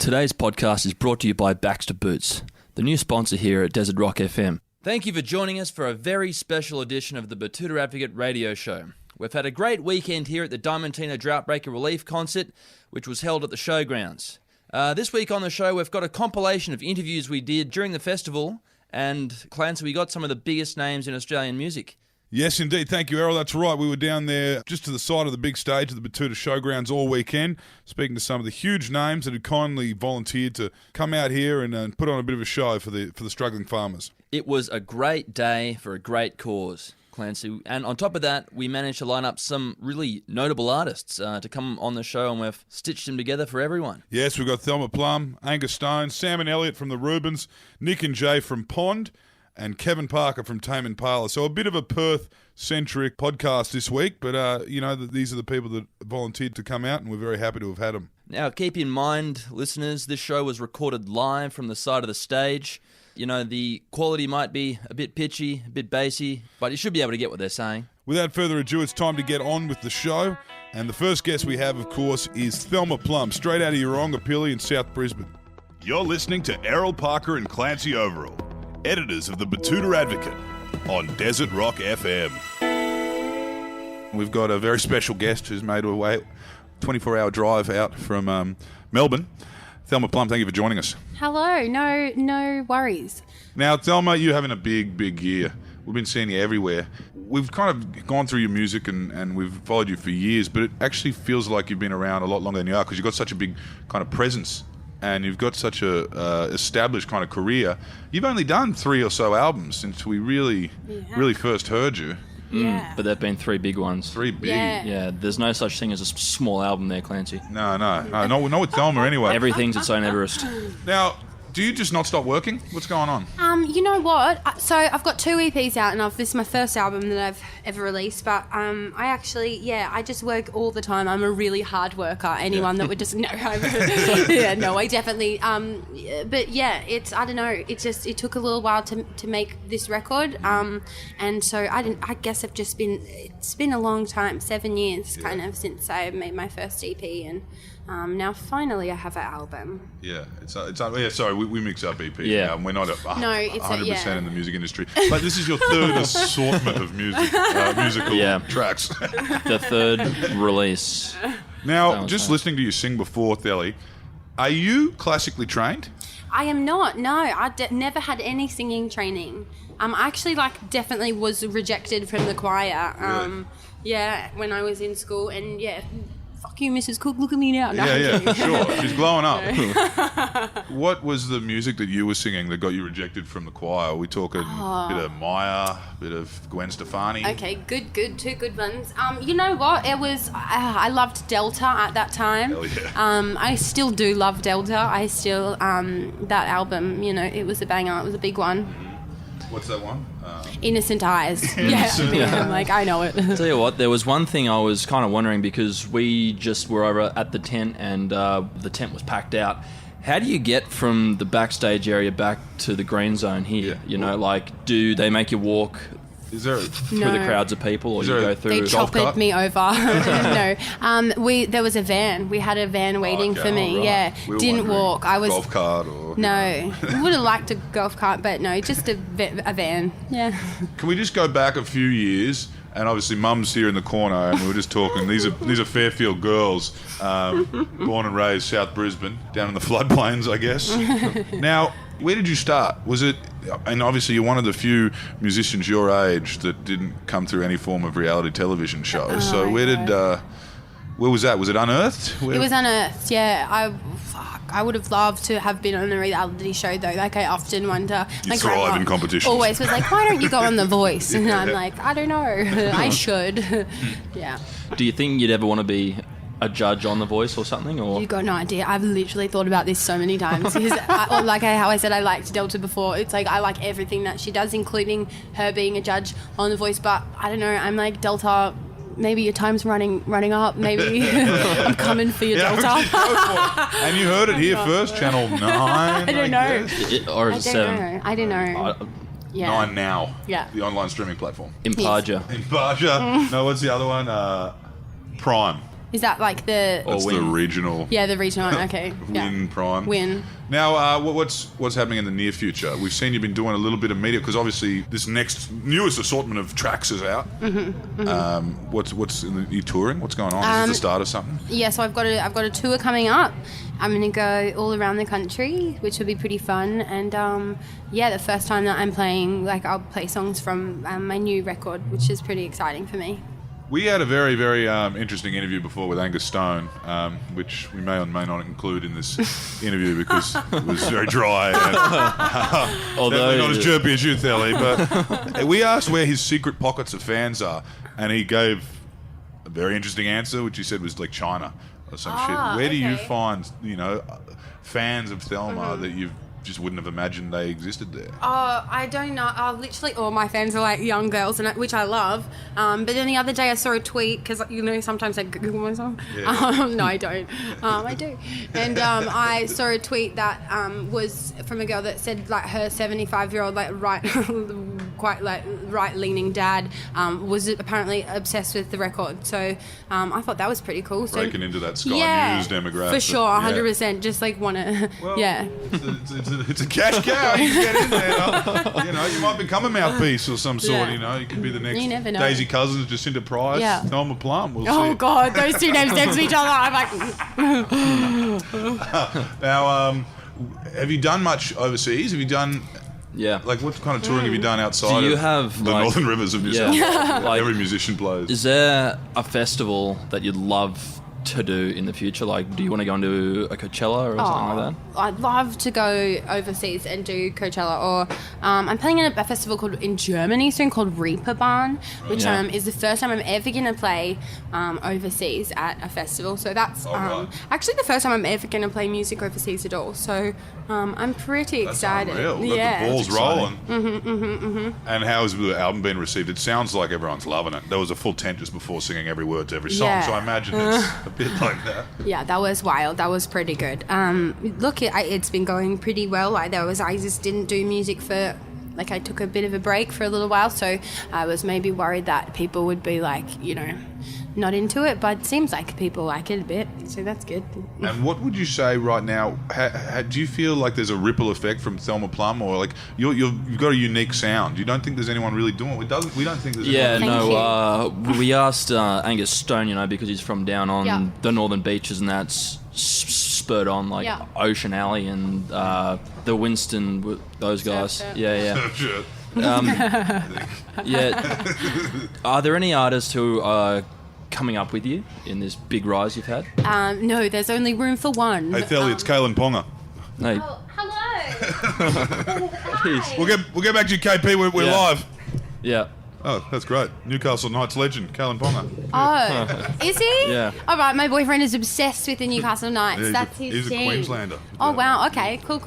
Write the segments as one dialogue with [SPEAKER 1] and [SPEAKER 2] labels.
[SPEAKER 1] Today's podcast is brought to you by Baxter Boots, the new sponsor here at Desert Rock FM. Thank you for joining us for a very special edition of the Batuta Advocate radio show. We've had a great weekend here at the Diamantina Drought Relief Concert, which was held at the showgrounds. This week on the show, we've got a compilation of interviews we did during the festival, and Clancy, we got some of the biggest names in Australian music.
[SPEAKER 2] Yes, indeed. Thank you, Errol. That's right. We were down there just to the side of the big stage of the Batuta Showgrounds all weekend, speaking to some of the huge names that had kindly volunteered to come out here and put on a bit of a show for the struggling farmers.
[SPEAKER 1] It was a great day for a great cause, Clancy. And on top of that, we managed to line up some really notable artists to come on the show, and we've stitched them together for everyone.
[SPEAKER 2] Yes, we've got Thelma, Plum, Angus Stone, Sam and Elliot from the Rubens, Nick and Jay from Pond, and Kevin Parker from Tame and Impala. So a bit of a Perth-centric podcast this week, but these are the people that volunteered to come out, and we're very happy to have had them.
[SPEAKER 1] Now, keep in mind, listeners, this show was recorded live from the side of the stage. You know, the quality might be a bit pitchy, a bit bassy, but you should be able to get what they're saying.
[SPEAKER 2] Without further ado, it's time to get on with the show. And the first guest we have, of course, is Thelma Plum, straight out of Yeronga Pilly in South Brisbane.
[SPEAKER 3] You're listening to Errol Parker and Clancy Overall, editors of the Batuta Advocate on Desert Rock FM.
[SPEAKER 2] We've got a very special guest who's made her way 24-hour drive out from Melbourne. Thelma Plum, thank you for joining us.
[SPEAKER 4] Hello, no worries.
[SPEAKER 2] Now, Thelma, you're having a big year. We've been seeing you everywhere. We've kind of gone through your music and we've followed you for years, but it actually feels like you've been around a lot longer than you are because you've got such a big kind of presence and you've got such a established kind of career. You've only done 3 or so albums since we really first heard you.
[SPEAKER 4] Yeah.
[SPEAKER 1] But there have been 3 big ones.
[SPEAKER 2] 3 big.
[SPEAKER 1] Yeah, there's no such thing as a small album there, Clancy.
[SPEAKER 2] No, not with Thelma anyway.
[SPEAKER 1] Everything's its own Everest.
[SPEAKER 2] Now, do you just not stop working? What's going on?
[SPEAKER 4] You know what? So I've got 2 EPs out, and this is my first album that I've ever released. But I just work all the time. I'm a really hard worker. Anyone that would just know, I definitely. But yeah, I don't know. It took a little while to make this record. And so I guess it's been a long time, 7 years kind of since I made my first EP, and now finally I have an album.
[SPEAKER 2] Yeah, sorry, we mix up EP.
[SPEAKER 1] Yeah,
[SPEAKER 2] we're not 100% in the music industry. But this is your 3rd assortment of musical tracks.
[SPEAKER 1] The 3rd release.
[SPEAKER 2] Now, just listening to you sing before, Thelly, are you classically trained?
[SPEAKER 4] I am not. No, I never had any singing training. I actually definitely was rejected from the choir.
[SPEAKER 2] Really?
[SPEAKER 4] When I was in school, and fuck you, Mrs. Cook, look at me now. No,
[SPEAKER 2] sure. She's glowing up. What was the music that you were singing that got you rejected from the choir? Are we talking a bit of Maya, a bit of Gwen Stefani?
[SPEAKER 4] Okay, good. 2 good ones. You know what? It was, I loved Delta at that time.
[SPEAKER 2] Hell yeah.
[SPEAKER 4] I still do love Delta. I still, that album, it was a banger. It was a big one.
[SPEAKER 2] What's that one?
[SPEAKER 4] Innocent Eyes. I'm like, I know it.
[SPEAKER 1] Tell you what, there was one thing I was kind of wondering because we just were over at the tent and the tent was packed out. How do you get from the backstage area back to the green zone here? Do they make you walk through the crowds of people, or you go through?
[SPEAKER 4] They choppered me over. No, there was a van. We had a van waiting for me. Right. Yeah, didn't walk. I was
[SPEAKER 2] golf cart or
[SPEAKER 4] no. Would have liked a golf cart, but no, just a van. Yeah.
[SPEAKER 2] Can we just go back a few years? And obviously, Mum's here in the corner, and we were just talking. These are Fairfield girls, born and raised South Brisbane, down in the floodplains, I guess. Now, where did you start? Was it? And obviously, you're one of the few musicians your age that didn't come through any form of reality television shows. So where was that? Was it Unearthed?
[SPEAKER 4] It was Unearthed. Yeah, I would have loved to have been on a reality show though. Like I often wonder.
[SPEAKER 2] You thrive in competitions.
[SPEAKER 4] Always was like, why don't you go on The Voice? And I'm like, I don't know. I should. Yeah.
[SPEAKER 1] Do you think you'd ever want to be a judge on The Voice or something? Or
[SPEAKER 4] you got no idea. I've literally thought about this so many times. Because how I said I liked Delta before. It's like I like everything that she does, including her being a judge on The Voice. But I don't know. I'm like, Delta, maybe your time's running up. Maybe I'm coming for you, Delta.
[SPEAKER 2] And you heard it here first, Channel 9.
[SPEAKER 4] I don't know.
[SPEAKER 1] Or is it 7?
[SPEAKER 4] I don't know.
[SPEAKER 2] 9 Now.
[SPEAKER 4] Yeah.
[SPEAKER 2] The online streaming platform.
[SPEAKER 1] Impala.
[SPEAKER 2] No, what's the other one? Prime.
[SPEAKER 4] Is that like the...
[SPEAKER 2] That's the regional.
[SPEAKER 4] Yeah, the regional one. Okay.
[SPEAKER 2] Win Prime.
[SPEAKER 4] Win.
[SPEAKER 2] Now, what's happening in the near future? We've seen you've been doing a little bit of media because obviously this newest assortment of tracks is out. What's you touring? What's going on? Is this the start of something?
[SPEAKER 4] Yeah, so I've got a tour coming up. I'm going to go all around the country, which will be pretty fun. And the first time that I'm playing, like, I'll play songs from my new record, which is pretty exciting for me.
[SPEAKER 2] We had a very, very interesting interview before with Angus Stone, which we may or may not include in this interview because it was very dry and definitely not as chirpy as you, Thelma. But we asked where his secret pockets of fans are, and he gave a very interesting answer, which he said was like China or some shit. Where do you find, fans of Thelma that you've just wouldn't have imagined they existed there?
[SPEAKER 4] I don't know. Literally all my fans are like young girls, which I love. But then the other day I saw a tweet, because sometimes I Google myself.
[SPEAKER 2] Yeah.
[SPEAKER 4] No, I don't. I do. And I saw a tweet that was from a girl that said like her 75-year-old quite like right-leaning dad was apparently obsessed with the record. So I thought that was pretty cool. So,
[SPEAKER 2] breaking into that Sky News demographic.
[SPEAKER 4] For sure, 100%. Just like want to,
[SPEAKER 2] It's a cash cow. You can get in there. You might become a mouthpiece or some sort. You could be the next
[SPEAKER 4] You never know.
[SPEAKER 2] Daisy Cousins, Jacinta Price, Thelma Plum. We'll see.
[SPEAKER 4] Oh God, those two names next to each other. I'm like.
[SPEAKER 2] Now, have you done much overseas? Have you done?
[SPEAKER 1] Yeah.
[SPEAKER 2] Like, what kind of touring have you done outside
[SPEAKER 1] Do you
[SPEAKER 2] of
[SPEAKER 1] have,
[SPEAKER 2] the
[SPEAKER 1] like-
[SPEAKER 2] Northern Rivers of New South Wales?
[SPEAKER 1] Like,
[SPEAKER 2] Every musician plays.
[SPEAKER 1] Is there a festival that you'd love to do in the future? Like, do you want to go and do a Coachella or something like that?
[SPEAKER 4] I'd love to go overseas and do Coachella, or I'm playing in a festival in Germany soon called Reeperbahn, which
[SPEAKER 1] Yeah.
[SPEAKER 4] is the first time I'm ever going to play overseas at a festival. So that's
[SPEAKER 2] right.
[SPEAKER 4] actually the first time I'm ever going to play music overseas at all. So I'm pretty excited.
[SPEAKER 2] Unreal. We've got
[SPEAKER 4] Yeah.
[SPEAKER 2] the balls rolling. And how has the album been received? It sounds like everyone's loving it. There was a full tent just before singing every word to every song,
[SPEAKER 4] Yeah.
[SPEAKER 2] so I imagine it's a bit like that.
[SPEAKER 4] Yeah, that was wild. That was pretty good. Look, it's been going pretty well. I just didn't do music for, I took a bit of a break for a little while, so I was maybe worried that people would be not into it, but it seems like people like it a bit, so that's good.
[SPEAKER 2] And what would you say right now? Do you feel like there's a ripple effect from Thelma Plum, or like you've got a unique sound? You don't think there's anyone really doing it? We don't think there's.
[SPEAKER 1] Yeah,
[SPEAKER 2] anyone
[SPEAKER 4] Thank
[SPEAKER 1] we asked Angus Stone, because he's from down on the northern beaches, and that's spurred on Ocean Alley and the Winston, those guys.
[SPEAKER 4] Surf,
[SPEAKER 1] Yeah.
[SPEAKER 2] Sure.
[SPEAKER 1] Are there any artists who are coming up with you in this big rise you've had?
[SPEAKER 4] No, there's only room for one.
[SPEAKER 2] Hey, Thelma, it's Kaylin Ponga.
[SPEAKER 1] No.
[SPEAKER 4] Oh, hello. Hi.
[SPEAKER 2] We'll get back to you, KP. We're
[SPEAKER 1] Yeah.
[SPEAKER 2] live.
[SPEAKER 1] Yeah.
[SPEAKER 2] Oh, that's great. Newcastle Knights legend, Kaylin Ponga.
[SPEAKER 4] Oh, is he?
[SPEAKER 1] Yeah.
[SPEAKER 4] All right, my boyfriend is obsessed with the Newcastle Knights.
[SPEAKER 2] Yeah,
[SPEAKER 4] That's his
[SPEAKER 2] he's a
[SPEAKER 4] team.
[SPEAKER 2] Queenslander.
[SPEAKER 4] Oh, wow. Okay, cool.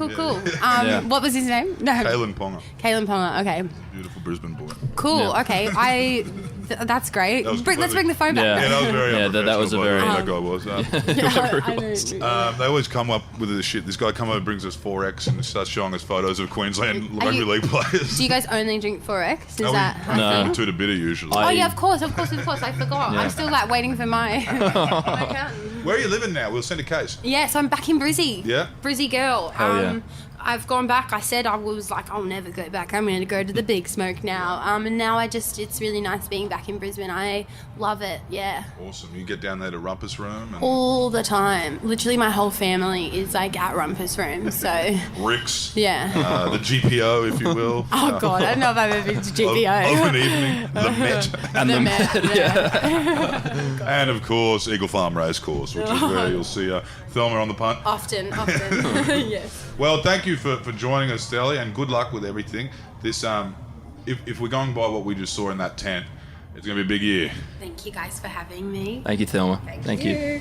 [SPEAKER 1] Yeah.
[SPEAKER 4] What was his name? No.
[SPEAKER 2] Kaylin Ponga.
[SPEAKER 4] Kaylin Ponga. Okay.
[SPEAKER 2] Beautiful Brisbane boy.
[SPEAKER 4] Cool.
[SPEAKER 1] Yeah.
[SPEAKER 4] Okay. That's great.
[SPEAKER 2] That was
[SPEAKER 4] Let's bring the phone back.
[SPEAKER 2] Yeah, that was very
[SPEAKER 1] Yeah, that was a
[SPEAKER 2] unprofessional,
[SPEAKER 1] very-
[SPEAKER 2] by the way, that guy was.
[SPEAKER 4] Yeah, I know.
[SPEAKER 2] They always come up with this shit. This guy come over, brings us 4X, and starts showing us photos of Queensland
[SPEAKER 4] Are
[SPEAKER 2] rugby
[SPEAKER 4] you-
[SPEAKER 2] league players.
[SPEAKER 4] Do you guys only drink 4X? Is that a
[SPEAKER 1] No.
[SPEAKER 4] thing?
[SPEAKER 2] Two to bitter usually.
[SPEAKER 4] Oh yeah, of course. I forgot.
[SPEAKER 1] Yeah.
[SPEAKER 4] I'm still waiting for my account.
[SPEAKER 2] Where are you living now? We'll send a case.
[SPEAKER 4] Yeah, so I'm back in Brizzy.
[SPEAKER 2] Yeah?
[SPEAKER 4] Brizzy girl.
[SPEAKER 1] Hell yeah.
[SPEAKER 4] I've gone back. I said I was like, I'll never go back. I'm going to go to the big smoke now. And now it's really nice being back in Brisbane. I love it. Yeah.
[SPEAKER 2] Awesome. You get down there to Rumpus Room and
[SPEAKER 4] All the time. Literally my whole family is at Rumpus Room. So,
[SPEAKER 2] Ricks.
[SPEAKER 4] yeah.
[SPEAKER 2] The GPO, if you will.
[SPEAKER 4] Oh, God. I don't know if I've ever been to
[SPEAKER 2] Of
[SPEAKER 4] GPO.
[SPEAKER 2] an evening. The Met.
[SPEAKER 1] And
[SPEAKER 4] The
[SPEAKER 1] the
[SPEAKER 4] Met, yeah.
[SPEAKER 2] And, of course, Eagle Farm Racecourse, which is where you'll see Thelma on the punt.
[SPEAKER 4] Often. Yes.
[SPEAKER 2] Well, thank you for joining us, Thelma, and good luck with everything. This, if we're going by what we just saw in that tent, it's going to be a big year.
[SPEAKER 4] Thank you guys for having me.
[SPEAKER 1] Thank you, Thelma. Thank you.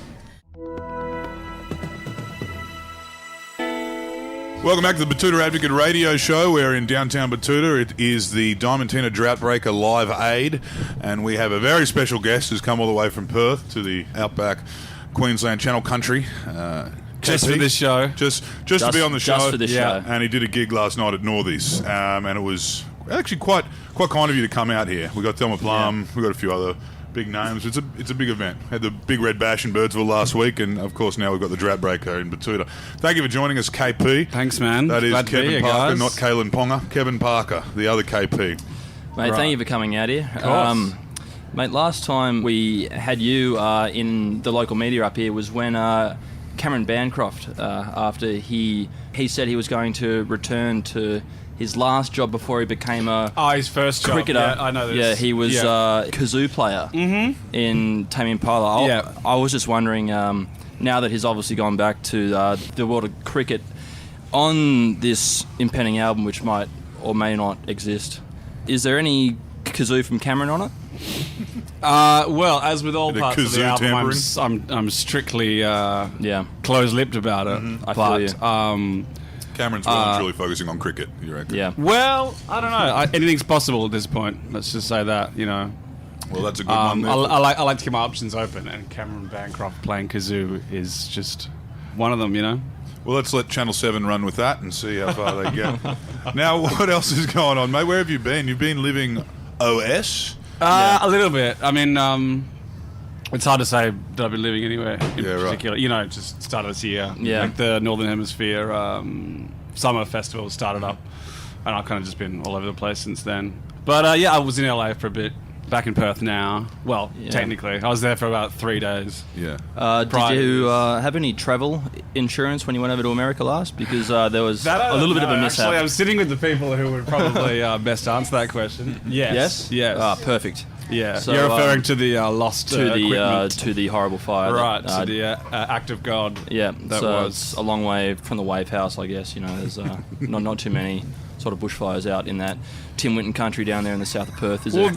[SPEAKER 2] Welcome back to the Batuta Advocate Radio Show. We're in downtown Batuta. It is the Diamantina Drought Breaker Live Aid, and we have a very special guest who's come all the way from Perth to the outback Queensland Channel Country.
[SPEAKER 5] Just
[SPEAKER 2] KP.
[SPEAKER 5] for this show.
[SPEAKER 2] Just to be on the show.
[SPEAKER 1] Just for this show.
[SPEAKER 2] And he did a gig last night at Northies, and it was actually quite kind of you to come out here. We got Thelma Plum, we got a few other big names. It's a big event. Had the Big Red Bash in Birdsville last week, and of course now we've got the Drought Breaker in Batuta. Thank you for joining us, KP.
[SPEAKER 5] Thanks, man.
[SPEAKER 2] That is
[SPEAKER 5] Glad to be
[SPEAKER 2] Kevin
[SPEAKER 5] here,
[SPEAKER 2] Parker,
[SPEAKER 5] guys.
[SPEAKER 2] not Kalen Ponga. Kevin Parker, the other KP.
[SPEAKER 1] Mate, thank you for coming out here.
[SPEAKER 5] Of course.
[SPEAKER 1] Mate, last time we had you in the local media up here was when Cameron Bancroft, after he said he was going to return to his last job before he became
[SPEAKER 5] his first job.
[SPEAKER 1] cricketer.
[SPEAKER 5] Yeah, I know this.
[SPEAKER 1] Yeah, he was a kazoo player in Tame Impala. I was just wondering, now that he's obviously gone back to the world of cricket, on this impending album, which might or may not exist, is there any kazoo from Cameron on it?
[SPEAKER 5] Well, as with all parts of the
[SPEAKER 2] kazoo
[SPEAKER 5] album, I'm strictly
[SPEAKER 1] Yeah.
[SPEAKER 5] close-lipped about it.
[SPEAKER 1] I feel you.
[SPEAKER 2] Cameron's well and truly focusing on cricket, you reckon?
[SPEAKER 1] Yeah.
[SPEAKER 5] Well, I don't know. Anything's possible at this point. Let's just say that, you know.
[SPEAKER 2] Well, that's a good one there.
[SPEAKER 5] I like to keep my options open, and Cameron Bancroft playing kazoo is just one of them, you know.
[SPEAKER 2] Well, let's let Channel 7 run with that and see how far they get. Now, what else is going on, mate? Where have you been? You've been living OS?
[SPEAKER 5] A little bit. I mean, it's hard to say that I've been living anywhere in particular. Right. You know, just started this year.
[SPEAKER 1] Yeah.
[SPEAKER 5] Like the Northern Hemisphere summer festival started up, and I've kind of just been all over the place since then. But I was in LA for a bit. Back in Perth now. Well, technically. I was there for about 3 days.
[SPEAKER 2] Yeah.
[SPEAKER 1] Did you have any travel insurance when you went over to America last? Because there was a little bit of a mishap.
[SPEAKER 5] Actually, I'm sitting with the people who would probably best answer that question. Yes.
[SPEAKER 1] Ah, perfect.
[SPEAKER 5] Yeah.
[SPEAKER 1] So,
[SPEAKER 5] you're referring to the lost equipment.
[SPEAKER 1] To the horrible fire.
[SPEAKER 5] Right, to the act of God.
[SPEAKER 1] Yeah,
[SPEAKER 5] that
[SPEAKER 1] so
[SPEAKER 5] was
[SPEAKER 1] it's a long way from the wave house, I guess. You know, there's not too many sort of bushfires out in that Tim Winton country down there in the south of Perth, is there?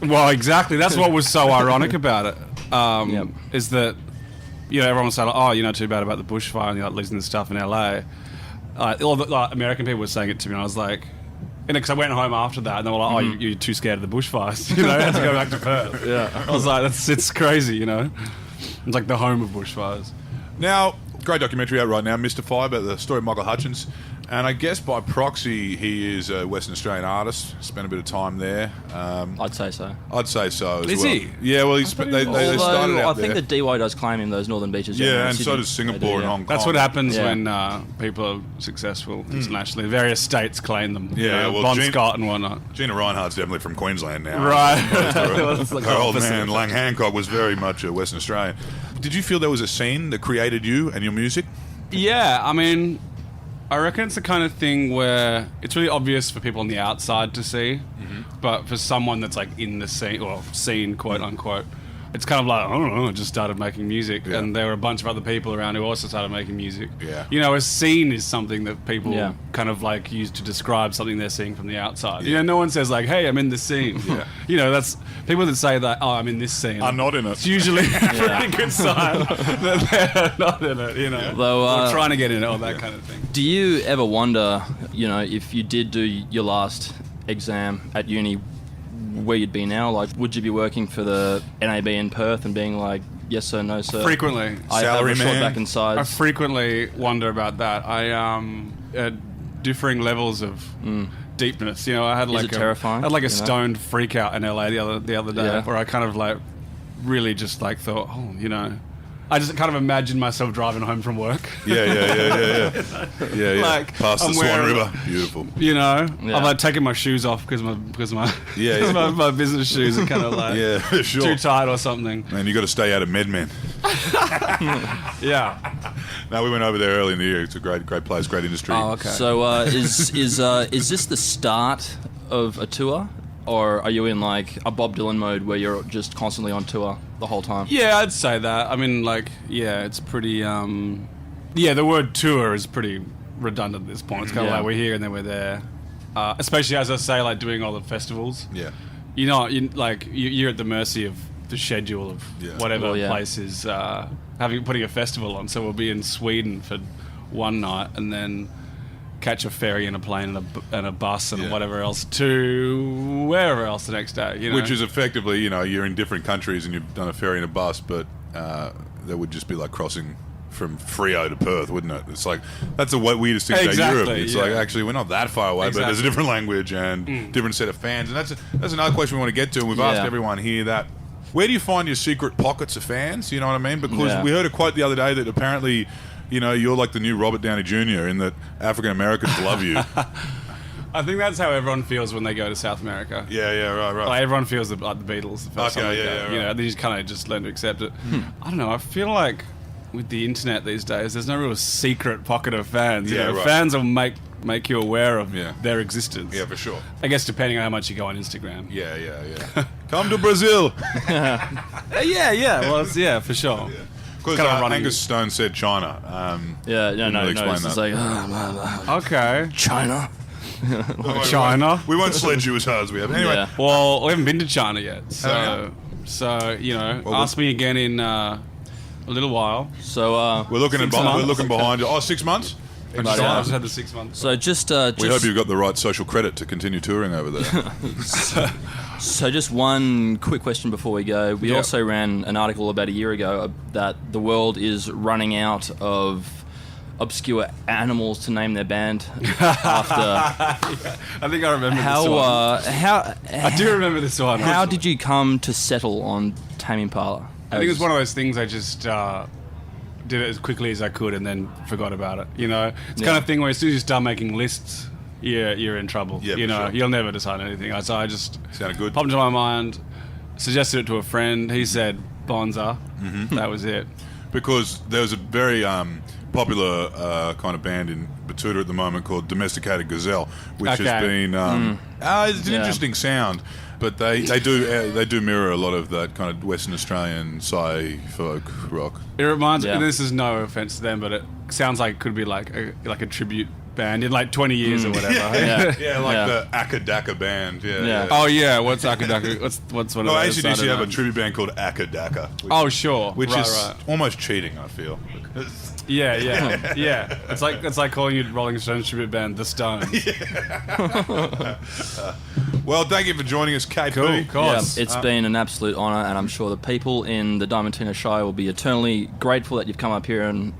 [SPEAKER 5] Well, exactly. That's what was so ironic about it. Is that, you know, everyone was saying, oh, you know, too bad about the bushfire and you're like losing the stuff in LA. All the American people were saying it to me, and I was like, because I went home after that, and they were like, oh, you're too scared of the bushfires. You know, I had to go back to Perth. Yeah. I was like, it's crazy, you know. It's like the home of bushfires.
[SPEAKER 2] Now, great documentary out right now, Mystify, about the story of Michael Hutchins. And I guess by proxy, he is a Western Australian artist. Spent a bit of time there.
[SPEAKER 1] I'd say so.
[SPEAKER 2] I'd say so as
[SPEAKER 5] is
[SPEAKER 2] well.
[SPEAKER 5] he?
[SPEAKER 2] Yeah, well, they started out
[SPEAKER 1] I think
[SPEAKER 2] there.
[SPEAKER 1] the DY does claim him those northern beaches.
[SPEAKER 2] Yeah, and
[SPEAKER 1] Sydney.
[SPEAKER 2] so does Singapore and Hong Kong.
[SPEAKER 5] That's what happens when people are successful internationally. Various states claim them.
[SPEAKER 2] Yeah,
[SPEAKER 5] you know,
[SPEAKER 2] well,
[SPEAKER 5] Bon Scott and whatnot.
[SPEAKER 2] Gina Reinhardt's definitely from Queensland now.
[SPEAKER 5] Right.
[SPEAKER 2] Her old man, Lang Hancock, was very much a Western Australian. Did you feel there was a scene that created you and your music?
[SPEAKER 5] Yeah, I mean, I reckon it's the kind of thing where it's really obvious for people on the outside to see, but for someone that's like in the scene, or scene, quote unquote, it's kind of like, I don't know, I just started making music, and there were a bunch of other people around who also started making music.
[SPEAKER 2] Yeah.
[SPEAKER 5] You know, a scene is something that people kind of like use to describe something they're seeing from the outside. You know, no one says like, hey, I'm in the scene. You know, that's people that say that, oh, I'm in this scene.
[SPEAKER 2] I'm not in it.
[SPEAKER 5] It's usually a pretty good sign that they're not in it, you know.
[SPEAKER 1] Though,
[SPEAKER 5] or trying to get in it, or that kind of thing.
[SPEAKER 1] Do you ever wonder, you know, if you did do your last exam at uni, where you'd be now? Like, would you be working for the NAB in Perth and being like, yes sir, no sir?
[SPEAKER 5] Frequently.
[SPEAKER 1] I have a short back in
[SPEAKER 5] I
[SPEAKER 1] size.
[SPEAKER 5] frequently wonder about that. At differing levels of deepness. You know, I had like
[SPEAKER 1] terrifying?
[SPEAKER 5] I had like a stoned freak out in LA the other day, where I kind of like really just like thought, oh, you know, I just kind of imagined myself driving home from work.
[SPEAKER 2] Yeah.
[SPEAKER 5] Like,
[SPEAKER 2] past the
[SPEAKER 5] I'm
[SPEAKER 2] Swan
[SPEAKER 5] wearing-
[SPEAKER 2] River. Beautiful.
[SPEAKER 5] You know, I'm like taking my shoes off because my my business shoes are kind of like
[SPEAKER 2] sure.
[SPEAKER 5] too tight or something.
[SPEAKER 2] Man, you got to stay out of MedMen.
[SPEAKER 5] Yeah.
[SPEAKER 2] No, we went over there early in the year. It's a great place, great industry.
[SPEAKER 5] Oh, okay.
[SPEAKER 1] So is this the start of a tour? Or are you in like a Bob Dylan mode where you're just constantly on tour the whole time?
[SPEAKER 5] Yeah, I'd say that. I mean, like, yeah, it's pretty. The word tour is pretty redundant at this point. It's kind of like we're here and then we're there. Especially as I say, like doing all the festivals.
[SPEAKER 2] Yeah.
[SPEAKER 5] You're at the mercy of the schedule of whatever place is putting a festival on. So we'll be in Sweden for one night and then catch a ferry and a plane and a bus and whatever else to wherever else the next day. You know?
[SPEAKER 2] Which is effectively, you know, you're in different countries and you've done a ferry and a bus, but that would just be like crossing from Freo to Perth, wouldn't it? It's like, that's the weirdest thing about Europe. It's like, actually, we're not that far away, but there's a different language and different set of fans. And that's another question we want to get to, and we've asked everyone here that. where do you find your secret pockets of fans? You know what I mean? Because
[SPEAKER 1] Yeah.
[SPEAKER 2] we heard a quote the other day that apparently, you know, you're like the new Robert Downey Jr. in that African Americans love you.
[SPEAKER 5] I think that's how everyone feels when they go to South America.
[SPEAKER 2] Yeah, right.
[SPEAKER 5] Like everyone feels like the Beatles the first time they go.
[SPEAKER 2] yeah,
[SPEAKER 5] You know,
[SPEAKER 2] right.
[SPEAKER 5] they just kind of just learn to accept it. I don't know. I feel like with the internet these days, there's no real secret pocket of fans. You
[SPEAKER 2] Yeah,
[SPEAKER 5] know,
[SPEAKER 2] right.
[SPEAKER 5] fans will make you aware of
[SPEAKER 2] Yeah.
[SPEAKER 5] their existence.
[SPEAKER 2] Yeah, for sure.
[SPEAKER 5] I guess depending on how much you go on Instagram.
[SPEAKER 2] Yeah. Come to Brazil.
[SPEAKER 5] Yeah. Well, yeah, for sure.
[SPEAKER 2] Because
[SPEAKER 5] Kind of running-
[SPEAKER 2] Angus Stone said China.
[SPEAKER 1] Yeah, no,
[SPEAKER 2] really explain
[SPEAKER 1] it's just
[SPEAKER 2] that.
[SPEAKER 1] like,
[SPEAKER 5] Okay.
[SPEAKER 1] China.
[SPEAKER 5] China.
[SPEAKER 2] We won't sledge you as hard as we have. Anyway,
[SPEAKER 1] Yeah.
[SPEAKER 5] Well, we haven't been to China yet, so
[SPEAKER 2] yeah.
[SPEAKER 5] you know,
[SPEAKER 2] Well,
[SPEAKER 5] ask me again in a little while.
[SPEAKER 1] So,
[SPEAKER 2] we're looking
[SPEAKER 5] 6 months.
[SPEAKER 2] we're looking behind you. Oh, 6 months?
[SPEAKER 5] I just had the 6 months.
[SPEAKER 1] so just,
[SPEAKER 2] We hope you've got the right social credit to continue touring over there.
[SPEAKER 1] So just one quick question before we go. We
[SPEAKER 2] Yeah.
[SPEAKER 1] also ran an article about a year ago that the world is running out of obscure animals to name their band after.
[SPEAKER 5] I think I remember this one. I do remember this one.
[SPEAKER 1] How did you come to settle on Tame Impala?
[SPEAKER 5] I think it was one of those things I just did it as quickly as I could and then forgot about it. You know, it's the kind of thing where as soon as you start making lists, you're in trouble.
[SPEAKER 2] Yeah,
[SPEAKER 5] you
[SPEAKER 2] for
[SPEAKER 5] know,
[SPEAKER 2] sure.
[SPEAKER 5] you'll never decide anything. So I just
[SPEAKER 2] Sounded good.
[SPEAKER 5] popped into my mind, suggested it to a friend. He said Bonza. That was it.
[SPEAKER 2] Because there's a very popular kind of band in Batuta at the moment called Domesticated Gazelle, which has
[SPEAKER 5] Okay.
[SPEAKER 2] been it's an
[SPEAKER 1] Yeah.
[SPEAKER 2] interesting sound, but they do mirror a lot of that kind of Western Australian folk rock.
[SPEAKER 5] It reminds
[SPEAKER 1] Yeah.
[SPEAKER 5] me. This is no offense to them, but it sounds like it could be like a tribute band in like 20 years or whatever.
[SPEAKER 2] Yeah, like
[SPEAKER 1] Yeah.
[SPEAKER 2] the Akadaka band. Yeah.
[SPEAKER 5] Oh yeah, what's Akadaka? What's one of
[SPEAKER 2] No,
[SPEAKER 5] those?
[SPEAKER 2] ACDC
[SPEAKER 5] I don't
[SPEAKER 2] have a
[SPEAKER 5] know.
[SPEAKER 2] tribute band called Akadaka.
[SPEAKER 5] Oh sure,
[SPEAKER 2] Which
[SPEAKER 5] right,
[SPEAKER 2] is
[SPEAKER 5] right.
[SPEAKER 2] almost cheating, I feel.
[SPEAKER 5] Yeah. It's like calling your Rolling Stones tribute band the Stones.
[SPEAKER 2] Well, thank you for joining us, KP.
[SPEAKER 5] Cool,
[SPEAKER 1] Yeah,
[SPEAKER 5] course.
[SPEAKER 1] it's been an absolute honour, and I'm sure the people in the Diamantina Shire will be eternally grateful that you've come up here and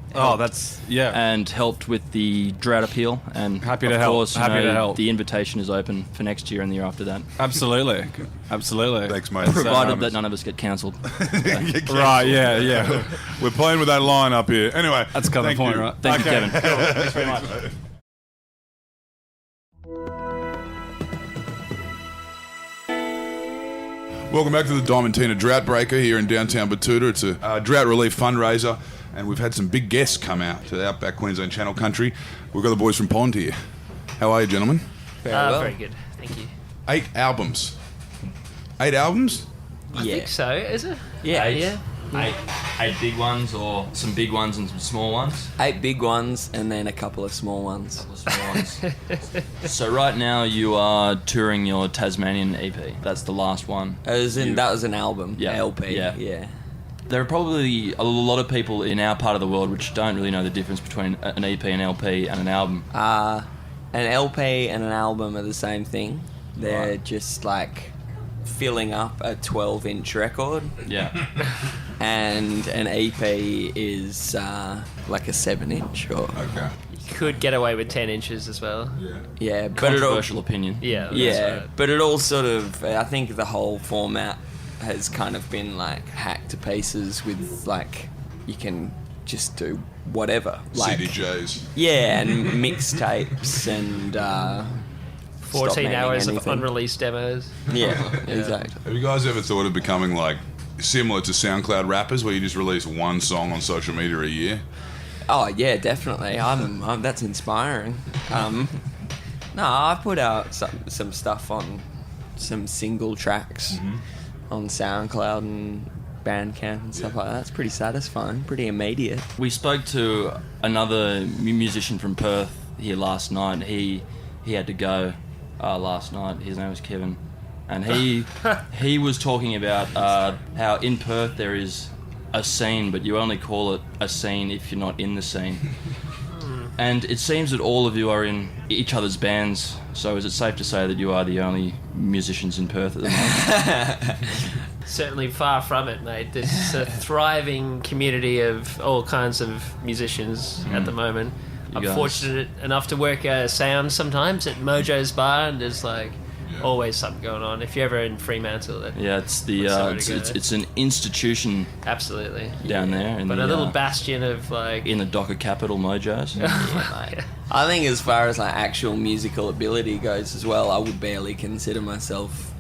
[SPEAKER 1] and helped with the drought appeal. And
[SPEAKER 5] Happy
[SPEAKER 1] of
[SPEAKER 5] to help.
[SPEAKER 1] course, you
[SPEAKER 5] Happy
[SPEAKER 1] know,
[SPEAKER 5] to help.
[SPEAKER 1] the invitation is open for next year and the year after that,
[SPEAKER 5] Absolutely.
[SPEAKER 2] Thanks, mate.
[SPEAKER 1] provided that none of us get cancelled.
[SPEAKER 5] Right, yeah.
[SPEAKER 2] We're playing with that line up here. Anyway,
[SPEAKER 5] That's kind of
[SPEAKER 2] thank
[SPEAKER 5] the point,
[SPEAKER 2] you.
[SPEAKER 5] right?
[SPEAKER 1] Thank you, Kevin.
[SPEAKER 5] Thanks very much.
[SPEAKER 2] Welcome back to the Diamantina Drought Breaker here in downtown Batuta. It's a drought relief fundraiser, and we've had some big guests come out to the Outback Queensland Channel Country. We've got the boys from Pond here. How are you, gentlemen?
[SPEAKER 6] Very good, thank you.
[SPEAKER 2] 8 albums. 8 albums?
[SPEAKER 6] I think so, is it?
[SPEAKER 7] Yeah.
[SPEAKER 6] Yeah.
[SPEAKER 1] Eight big ones, or some big ones and some small ones.
[SPEAKER 7] 8 big ones and then a couple of small ones.
[SPEAKER 1] So right now you are touring your Tasmanian EP. That's the last one.
[SPEAKER 7] That was an album,
[SPEAKER 1] Yeah.
[SPEAKER 7] LP.
[SPEAKER 1] Yeah.
[SPEAKER 7] Yeah.
[SPEAKER 1] There are probably a lot of people in our part of the world which don't really know the difference between an EP, an LP, and an album.
[SPEAKER 7] An LP and an album are the same thing. They're just like filling up a 12-inch record,
[SPEAKER 1] Yeah.
[SPEAKER 7] and an EP is like a 7-inch or
[SPEAKER 2] Okay.
[SPEAKER 6] Could get away with 10 inches as well.
[SPEAKER 7] yeah, but it all
[SPEAKER 1] Controversial opinion.
[SPEAKER 6] Yeah. That's
[SPEAKER 7] yeah,
[SPEAKER 6] right.
[SPEAKER 7] but it all sort of I think the whole format has kind of been like hacked to pieces with like you can just do whatever like
[SPEAKER 2] CDJs.
[SPEAKER 7] yeah, and mixtapes and
[SPEAKER 6] 14
[SPEAKER 7] meaning
[SPEAKER 6] hours of
[SPEAKER 7] anything.
[SPEAKER 6] unreleased demos.
[SPEAKER 7] yeah, exactly.
[SPEAKER 2] Have you guys ever thought of becoming like similar to SoundCloud rappers, where you just release one song on social media a year?
[SPEAKER 7] Oh yeah, definitely. I'm that's inspiring. No, I put out some stuff on some single tracks on SoundCloud and Bandcamp and stuff like that. It's pretty satisfying, pretty immediate.
[SPEAKER 1] We spoke to another musician from Perth here last night. He had to go last night. His name was Kevin, and he was talking about how in Perth there is a scene, but you only call it a scene if you're not in the scene. And it seems that all of you are in each other's bands, so is it safe to say that you are the only musicians in Perth at the moment?
[SPEAKER 6] Certainly far from it, mate. There's a thriving community of all kinds of musicians at the moment.
[SPEAKER 1] You
[SPEAKER 6] I'm
[SPEAKER 1] guys.
[SPEAKER 6] fortunate enough to work sound sometimes at Mojo's Bar, and there's like always something going on. If you're ever in Fremantle,
[SPEAKER 1] it's an institution
[SPEAKER 6] absolutely
[SPEAKER 1] down there.
[SPEAKER 6] But a little bastion of
[SPEAKER 1] in the docker capital mojos.
[SPEAKER 7] Mate. I think as far as actual musical ability goes as well, I would barely consider myself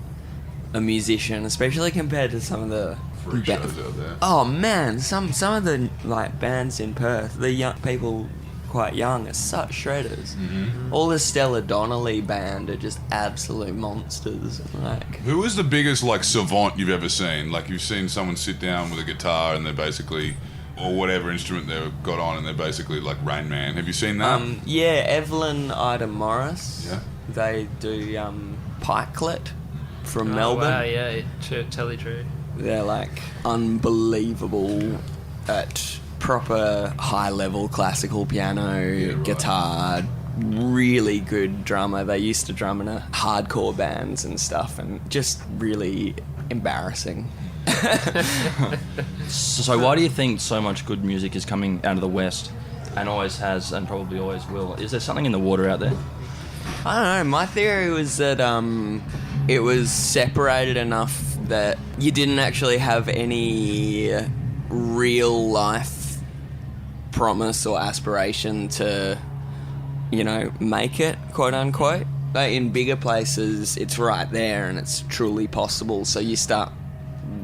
[SPEAKER 7] a musician, especially compared to some of the
[SPEAKER 2] Freak shows out there.
[SPEAKER 7] Oh man, some of the bands in Perth, the young people quite young are such shredders.
[SPEAKER 2] Mm-hmm.
[SPEAKER 7] All the Stella Donnelly band are just absolute monsters.
[SPEAKER 2] Who is the biggest savant you've ever seen? You've seen someone sit down with a guitar and they're basically, or whatever instrument they've got on, and they're basically like Rain Man. Have you seen that?
[SPEAKER 7] Yeah, Evelyn Ida Morris.
[SPEAKER 2] Yeah.
[SPEAKER 7] They do Pikelet from Melbourne.
[SPEAKER 6] Wow, yeah, totally true.
[SPEAKER 7] They're unbelievable at proper high-level classical piano, guitar, really good drummer. They used to drum in hardcore bands and stuff, and just really embarrassing.
[SPEAKER 1] So why do you think so much good music is coming out of the West, and always has, and probably always will? Is there something in the water out there?
[SPEAKER 7] I don't know. My theory was that it was separated enough that you didn't actually have any real life promise or aspiration to, make it, quote unquote. In bigger places, it's right there and it's truly possible. So you start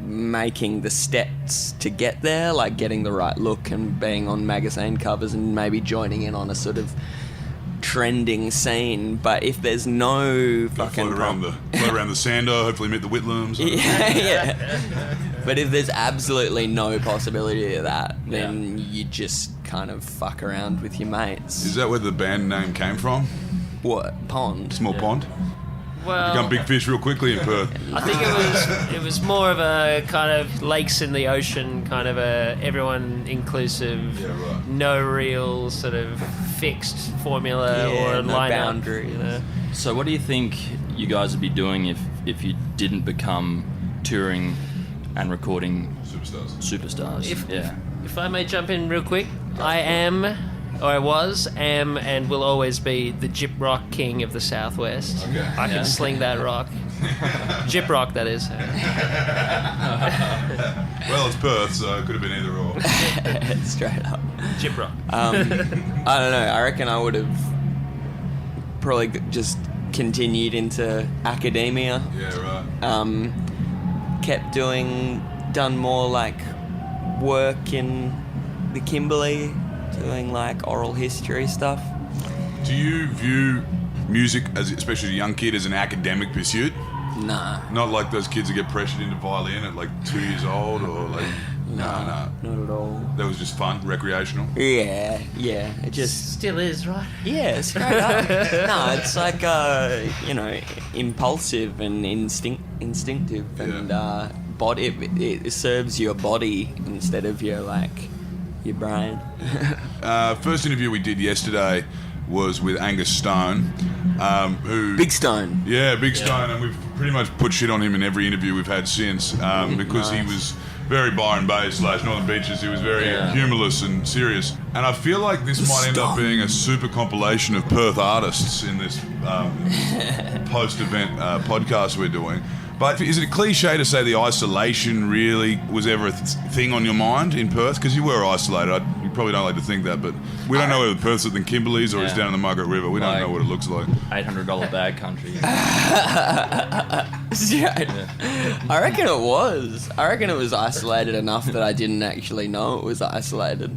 [SPEAKER 7] making the steps to get there, like getting the right look and being on magazine covers and maybe joining in on a sort of trending scene. But if there's no fucking
[SPEAKER 2] float around the Sando, hopefully meet the Whitlams.
[SPEAKER 7] yeah. But if there's absolutely no possibility of that, then you just kind of fuck around with your mates.
[SPEAKER 2] Is that where the band name came from?
[SPEAKER 7] What? Pond?
[SPEAKER 2] Small pond?
[SPEAKER 6] Well,
[SPEAKER 2] Become big fish real quickly in Perth.
[SPEAKER 6] I think it was more of a kind of lakes in the ocean, kind of a everyone inclusive, no real sort of fixed formula or
[SPEAKER 7] no
[SPEAKER 6] lineup.
[SPEAKER 7] boundaries.
[SPEAKER 1] So what do you think you guys would be doing if you didn't become touring and recording superstars?
[SPEAKER 6] If I may jump in real quick, I was, and will always be the Jip Rock king of the Southwest.
[SPEAKER 2] Okay.
[SPEAKER 6] I can sling that rock. Jip Rock, that is.
[SPEAKER 2] Well, it's Perth, so it could have been either or.
[SPEAKER 7] Straight up.
[SPEAKER 6] Jip Rock.
[SPEAKER 7] I don't know. I reckon I would have probably just continued into academia.
[SPEAKER 2] Yeah, right.
[SPEAKER 7] Done more work in the Kimberley, doing oral history stuff.
[SPEAKER 2] Do you view music, especially a young kid, as an academic pursuit?
[SPEAKER 7] Nah.
[SPEAKER 2] Not like those kids that get pressured into violin at 2 years old, or no,
[SPEAKER 7] not at all.
[SPEAKER 2] That was just fun, recreational.
[SPEAKER 7] Yeah. It just
[SPEAKER 6] Still is, right?
[SPEAKER 7] yeah, straight up. No, it's impulsive and instinctive, and body. It serves your body instead of your brain.
[SPEAKER 2] First interview we did yesterday was with Angus Stone, who...
[SPEAKER 7] Big Stone.
[SPEAKER 2] Yeah, Big Stone, and we've pretty much put shit on him in every interview we've had since, because he was very Byron Bay / Northern Beaches. He was very humorless and serious. And I feel like this might end up being a super compilation of Perth artists in this post-event podcast we're doing. But is it a cliche to say the isolation really was ever a thing on your mind in Perth? Because you were isolated. You probably don't like to think that, but we don't know whether Perth's at the Kimberleys or it's down in the Margaret River. We don't know what it looks like.
[SPEAKER 1] $800 bag country.
[SPEAKER 7] I reckon it was. I reckon it was isolated enough that I didn't actually know it was isolated.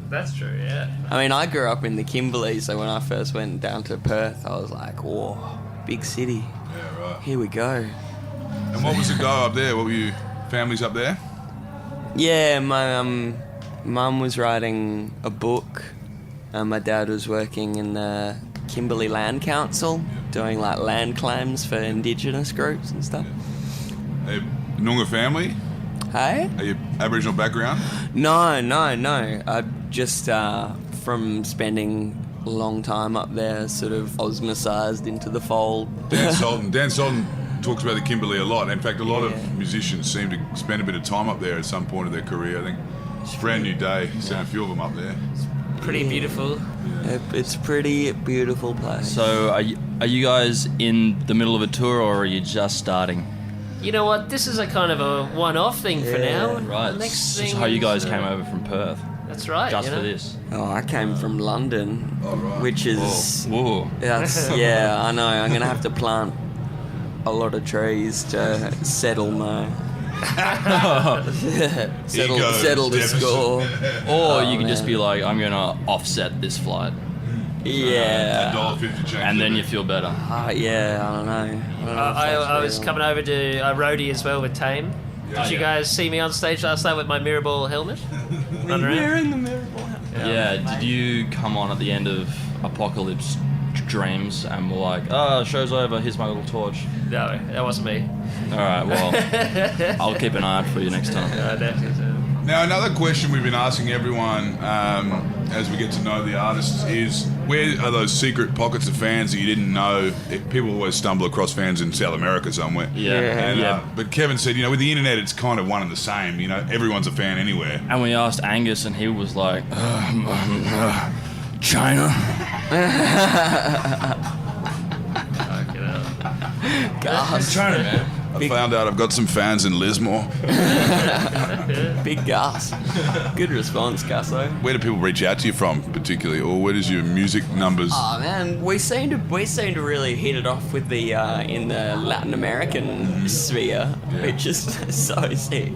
[SPEAKER 6] That's true, yeah.
[SPEAKER 7] I mean, I grew up in the Kimberley, so when I first went down to Perth, I was like, whoa, big city.
[SPEAKER 2] Yeah, right.
[SPEAKER 7] Here we go.
[SPEAKER 2] And what was it go up there? What were you families up there?
[SPEAKER 7] Yeah, my mum was writing a book, and my dad was working in the Kimberley Land Council, doing land claims for Indigenous groups and stuff.
[SPEAKER 2] Are you Noongar family?
[SPEAKER 7] Hey?
[SPEAKER 2] Are you Aboriginal background?
[SPEAKER 7] No. I just from spending a long time up there, sort of osmocised into the fold.
[SPEAKER 2] Dan Sultan talks about the Kimberley a lot. In fact, a lot of musicians seem to spend a bit of time up there at some point of their career. I think it's a brand new day. Seen a few of them up there.
[SPEAKER 6] Pretty beautiful.
[SPEAKER 7] It's a pretty beautiful place.
[SPEAKER 1] So are you guys in the middle of a tour, or are you just starting?
[SPEAKER 6] You know what? This is a kind of a one-off thing for now.
[SPEAKER 1] Right.
[SPEAKER 6] The next
[SPEAKER 1] This is
[SPEAKER 6] thing
[SPEAKER 1] how you guys
[SPEAKER 6] is,
[SPEAKER 1] came over from Perth.
[SPEAKER 6] That's right.
[SPEAKER 1] Just
[SPEAKER 6] you know?
[SPEAKER 1] for this.
[SPEAKER 7] Oh, I came from London, which is
[SPEAKER 1] Whoa.
[SPEAKER 7] that's yeah. I know. I'm gonna have to plant a lot of trees to settle my settle the score.
[SPEAKER 1] Or you can just be like, I'm going to offset this flight.
[SPEAKER 7] Yeah.
[SPEAKER 2] $1.50 change.
[SPEAKER 1] And then you feel better.
[SPEAKER 7] Yeah. I don't know.
[SPEAKER 6] I was coming over to roadie as well with Tame. Did you guys see me on stage last night with my Mirrorball helmet? Run around?
[SPEAKER 7] You're in the Mirrorball helmet.
[SPEAKER 1] Yeah, did you come on at the end of Apocalypse Dreams and were like, show's over, here's my little torch?
[SPEAKER 6] No, that wasn't me.
[SPEAKER 1] Alright, well, I'll keep an eye out for you next time.
[SPEAKER 6] Definitely.
[SPEAKER 2] Now, another question we've been asking everyone as we get to know the artists is, where are those secret pockets of fans that you didn't know? People always stumble across fans in South America somewhere.
[SPEAKER 1] Yeah.
[SPEAKER 2] But Kevin said, with the internet, it's kind of one and the same. Everyone's a fan anywhere.
[SPEAKER 1] And we asked Angus and he was like, China.
[SPEAKER 7] Gas.
[SPEAKER 1] China, man.
[SPEAKER 2] I found out I've got some fans in Lismore.
[SPEAKER 7] Big Gus. Good response, Gusso.
[SPEAKER 2] Where do people reach out to you from, particularly, or where does your music numbers?
[SPEAKER 7] Oh man, we seem to really hit it off with the in the Latin American sphere, which is so sick.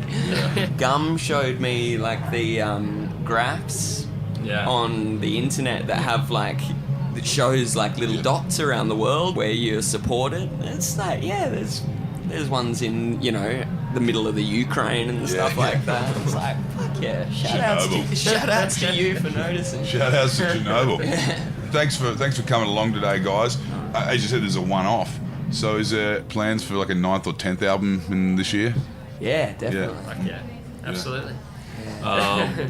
[SPEAKER 7] Gum showed me like the graphs on the internet that have like that shows like little dots around the world where you're supported. It's like there's ones in the middle of the Ukraine and stuff like that. It's like fuck yeah! Shout outs to you for noticing.
[SPEAKER 2] Shout outs to Chernobyl. Thanks for coming along today, guys. As you said, there's a one-off. So is there plans for like a 9th or 10th album in this year?
[SPEAKER 7] Yeah, definitely.
[SPEAKER 6] Yeah, absolutely.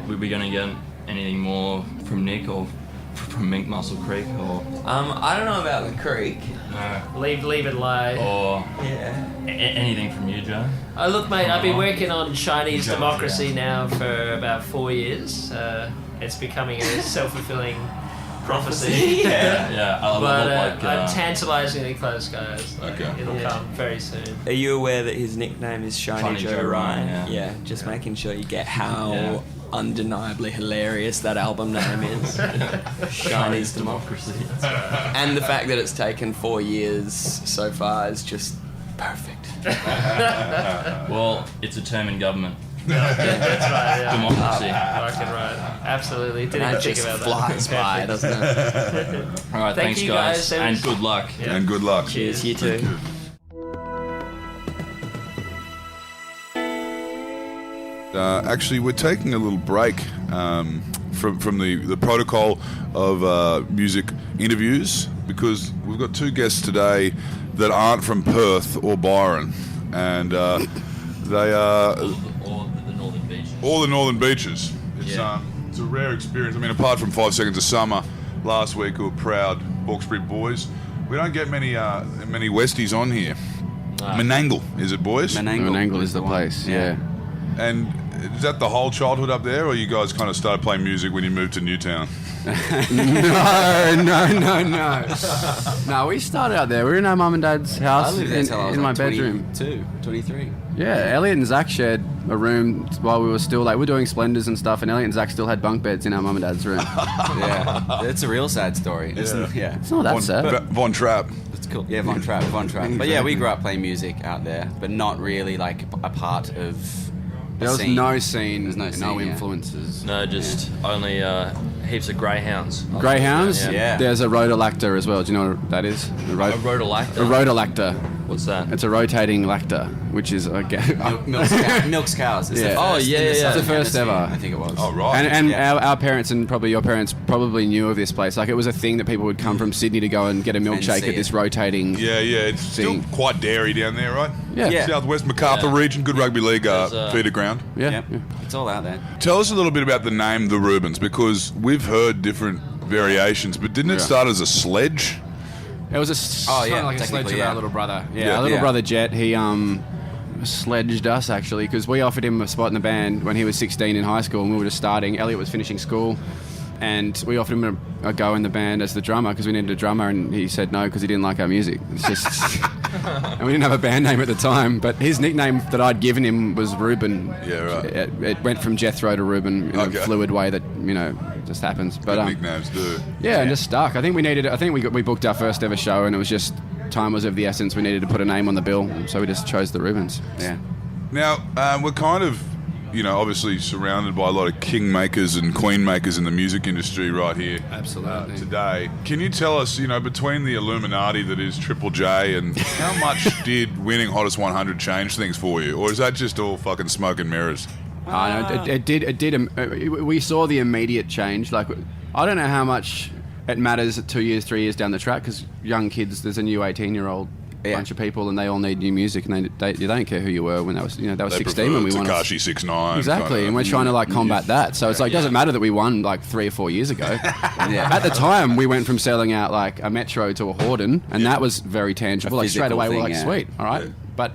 [SPEAKER 1] Were we going to get anything more from Nick or from Mink Muscle Creek? Or
[SPEAKER 7] I don't know about the creek.
[SPEAKER 1] no.
[SPEAKER 6] Leave it lie.
[SPEAKER 1] Or
[SPEAKER 7] Yeah.
[SPEAKER 1] anything from you, Joe?
[SPEAKER 6] Look, mate, I've been working on Chinese democracy now for about 4 years. It's becoming a self-fulfilling prophecy.
[SPEAKER 1] Yeah. I
[SPEAKER 6] But
[SPEAKER 1] love
[SPEAKER 6] I'm tantalisingly close, guys.
[SPEAKER 2] Okay.
[SPEAKER 6] It'll come very soon.
[SPEAKER 7] Are you aware that his nickname is Shiny Joe Ryan? Yeah, just making sure you get how undeniably hilarious that album name is. Shiny's Democracy. And the fact that it's taken 4 years so far is just perfect.
[SPEAKER 1] Well, it's a term in government.
[SPEAKER 6] That's right, yeah.
[SPEAKER 1] Democracy.
[SPEAKER 6] Fucking right. Absolutely. Didn't
[SPEAKER 7] That
[SPEAKER 6] even think
[SPEAKER 7] just
[SPEAKER 6] about
[SPEAKER 7] flies
[SPEAKER 6] that.
[SPEAKER 7] by, doesn't it?
[SPEAKER 1] All right,
[SPEAKER 6] Thank
[SPEAKER 1] thanks,
[SPEAKER 6] you,
[SPEAKER 1] guys.
[SPEAKER 6] guys.
[SPEAKER 1] And good luck.
[SPEAKER 6] Yeah.
[SPEAKER 2] And good luck.
[SPEAKER 6] Cheers.
[SPEAKER 7] You too.
[SPEAKER 2] Actually, we're taking a little break from the protocol of music interviews because we've got two guests today that aren't from Perth or Byron, and they are
[SPEAKER 1] Or the northern beaches.
[SPEAKER 2] all the northern beaches. It's
[SPEAKER 1] Yeah.
[SPEAKER 2] it's a rare experience. I mean, apart from 5 Seconds of Summer last week, who were proud Hawkesbury boys, we don't get many Westies on here. Menangle, is it, boys?
[SPEAKER 5] Menangle is the place, yeah.
[SPEAKER 2] And is that the whole childhood up there, or you guys kind of started playing music when you moved to Newtown?
[SPEAKER 5] No. No, we started out there. We were in our mum and dad's house
[SPEAKER 8] I lived there till I was
[SPEAKER 5] in my
[SPEAKER 8] like
[SPEAKER 5] bedroom.
[SPEAKER 8] 23.
[SPEAKER 5] Yeah, Elliot and Zach shared a room while we were still we're doing Splendors and stuff, and Elliot and Zach still had bunk beds in our mum and dad's room.
[SPEAKER 8] Yeah, it's a real sad story. Yeah.
[SPEAKER 5] It's not that sad.
[SPEAKER 2] Von Trapp.
[SPEAKER 8] It's cool. Yeah, Von Trapp. But yeah, we grew up playing music out there, but not really like a part of.
[SPEAKER 5] There was no scene,
[SPEAKER 8] There's no scene, yeah.
[SPEAKER 5] influences.
[SPEAKER 1] No, just only heaps of greyhounds.
[SPEAKER 5] Greyhounds?
[SPEAKER 8] Yeah.
[SPEAKER 5] There's a rhodolactor as well. Do you know what that is?
[SPEAKER 1] A rhodolactor?
[SPEAKER 5] A rhodolactor.
[SPEAKER 1] What's that?
[SPEAKER 5] It's a rotating lactor, which is
[SPEAKER 8] Milks cows. It's
[SPEAKER 5] Yeah.
[SPEAKER 8] the first
[SPEAKER 1] Oh, yeah,
[SPEAKER 8] in the
[SPEAKER 1] yeah, yeah.
[SPEAKER 8] southern
[SPEAKER 5] It's the first
[SPEAKER 8] hemisphere,
[SPEAKER 5] ever.
[SPEAKER 8] I think it was.
[SPEAKER 2] Oh, right.
[SPEAKER 5] And
[SPEAKER 8] Yeah.
[SPEAKER 5] our parents and probably your parents probably knew of this place. Like, it was a thing that people would come from Sydney to go and get a milkshake
[SPEAKER 8] see
[SPEAKER 5] at this
[SPEAKER 8] it.
[SPEAKER 5] rotating.
[SPEAKER 2] Yeah, it's still
[SPEAKER 5] Thing.
[SPEAKER 2] quite dairy down there, right?
[SPEAKER 5] Yeah.
[SPEAKER 8] Yeah.
[SPEAKER 2] Southwest Macarthur
[SPEAKER 1] Yeah.
[SPEAKER 2] region, good rugby league
[SPEAKER 1] There's,
[SPEAKER 2] feeder ground.
[SPEAKER 5] Yeah.
[SPEAKER 8] Yep. It's all out there.
[SPEAKER 2] Tell us a little bit about the name, the Rubens, because we've heard different variations, but didn't it
[SPEAKER 5] Yeah.
[SPEAKER 2] start as a sledge?
[SPEAKER 5] It was
[SPEAKER 8] Oh, yeah,
[SPEAKER 5] like a sledge
[SPEAKER 8] technically,
[SPEAKER 5] of
[SPEAKER 8] yeah.
[SPEAKER 5] our little brother. Yeah,
[SPEAKER 2] Yeah.
[SPEAKER 5] our little
[SPEAKER 8] Yeah.
[SPEAKER 5] brother Jet. He sledged us actually because we offered him a spot in the band when he was 16 in high school, and we were just starting. Elliot was finishing school,
[SPEAKER 9] and we offered him a go in the band as the drummer because we needed a drummer, and he said no because he didn't like our music. It's just, and we didn't have a band name at the time, but his nickname that I'd given him was Ruben.
[SPEAKER 2] Yeah, right.
[SPEAKER 9] It went from Jethro to Ruben in a fluid way that just happens. But
[SPEAKER 2] nicknames do.
[SPEAKER 9] Yeah, and just stuck. I think we booked our first ever show, and it was just time was of the essence. We needed to put a name on the bill, so we just chose the Rubens. Yeah.
[SPEAKER 2] Now we're kind of, obviously surrounded by a lot of kingmakers and queenmakers in the music industry right here.
[SPEAKER 9] Absolutely.
[SPEAKER 2] Today. Can you tell us, between the Illuminati that is Triple J and how much did winning Hottest 100 change things for you? Or is that just all fucking smoke and mirrors?
[SPEAKER 9] No, it did. We saw the immediate change. Like, I don't know how much it matters 2 years, 3 years down the track, because young kids, there's a new 18-year-old bunch of people, and they all need new music, and they don't care who you were when they were 16 when we won.
[SPEAKER 2] Tekashi 6ix9ine.
[SPEAKER 9] Exactly, and we're trying to combat that. So it's like, doesn't matter that we won like 3 or 4 years ago. At the time, we went from selling out like a Metro to a Horden, and that was very tangible. Like straight away, we're like, sweet, all right. But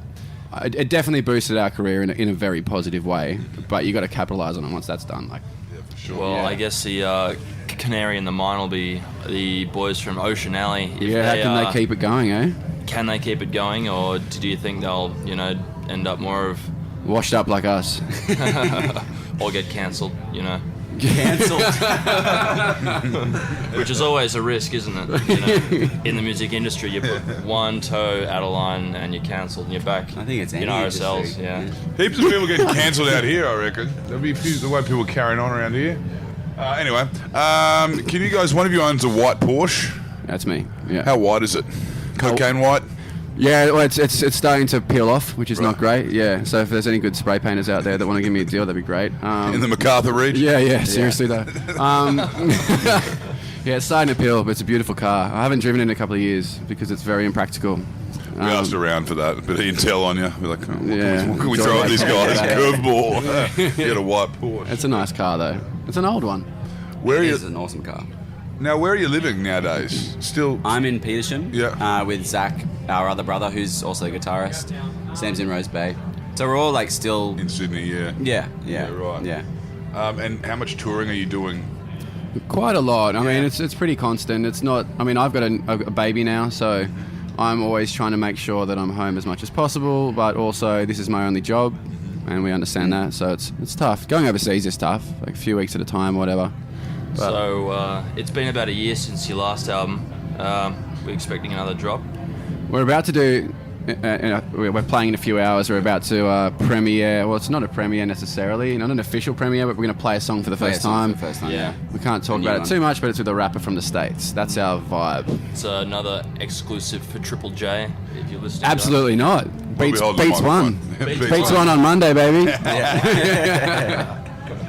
[SPEAKER 9] it definitely boosted our career in a very positive way. But you got to capitalize on it once that's done. Like,
[SPEAKER 2] for sure.
[SPEAKER 1] Well, I guess the canary in the mine will be the boys from Ocean Alley.
[SPEAKER 9] How can they keep it going, eh?
[SPEAKER 1] Can they keep it going, or do you think they'll, end up more of
[SPEAKER 9] washed up like us,
[SPEAKER 1] or get cancelled?
[SPEAKER 9] Cancelled,
[SPEAKER 1] which is always a risk, isn't it? In the music industry, you put one toe out of line and you're cancelled, and you're back.
[SPEAKER 8] I think it's
[SPEAKER 1] in RSLs. Yeah.
[SPEAKER 2] Heaps of people getting cancelled out here, I reckon. There'll be the way people carrying on around here. Anyway, can you guys? One of you owns a white Porsche.
[SPEAKER 9] That's me. Yeah.
[SPEAKER 2] How white is it? Cocaine white?
[SPEAKER 9] Yeah, well, it's starting to peel off, which is not great. Yeah, so if there's any good spray painters out there that want to give me a deal, that'd be great.
[SPEAKER 2] In the MacArthur region?
[SPEAKER 9] Yeah, seriously though. Yeah, it's starting to peel, but it's a beautiful car. I haven't driven it in a couple of years because it's very impractical.
[SPEAKER 2] We asked around for that, but he intel on you. We're like, what can we
[SPEAKER 9] It's
[SPEAKER 2] throw
[SPEAKER 9] all
[SPEAKER 2] at this
[SPEAKER 9] right.
[SPEAKER 2] guy? It's a curveball. Get a white Porsche.
[SPEAKER 9] It's a nice car though. It's an old one.
[SPEAKER 2] Where are you?
[SPEAKER 8] It's an awesome car.
[SPEAKER 2] Now, where are you living nowadays? Still?
[SPEAKER 8] I'm in Petersham with Zach, our other brother, who's also a guitarist. Sam's in Rose Bay. So we're all like still...
[SPEAKER 2] In Sydney, yeah.
[SPEAKER 8] Yeah,
[SPEAKER 2] right.
[SPEAKER 8] Yeah.
[SPEAKER 2] And how much touring are you doing?
[SPEAKER 9] Quite a lot. I mean, it's pretty constant. It's not... I mean, I've got a baby now, so I'm always trying to make sure that I'm home as much as possible, but also this is my only job, and we understand that, so it's tough. Going overseas is tough, like a few weeks at a time, whatever. But
[SPEAKER 1] So it's been about a year since your last album. We're expecting another drop.
[SPEAKER 9] we're about to do... we're playing in a few hours. We're about to premiere. Well, it's not a premiere necessarily, not an official premiere, but we're going to play a song for the first time.
[SPEAKER 1] Yeah.
[SPEAKER 9] We can't talk about it too much, but it's with a rapper from the States. That's our vibe.
[SPEAKER 1] It's another exclusive for Triple J, if you're listening.
[SPEAKER 9] Absolutely not.
[SPEAKER 2] We'll be holding
[SPEAKER 9] Beats
[SPEAKER 2] the
[SPEAKER 9] one.
[SPEAKER 2] microphone.
[SPEAKER 9] Beats one on Monday, baby.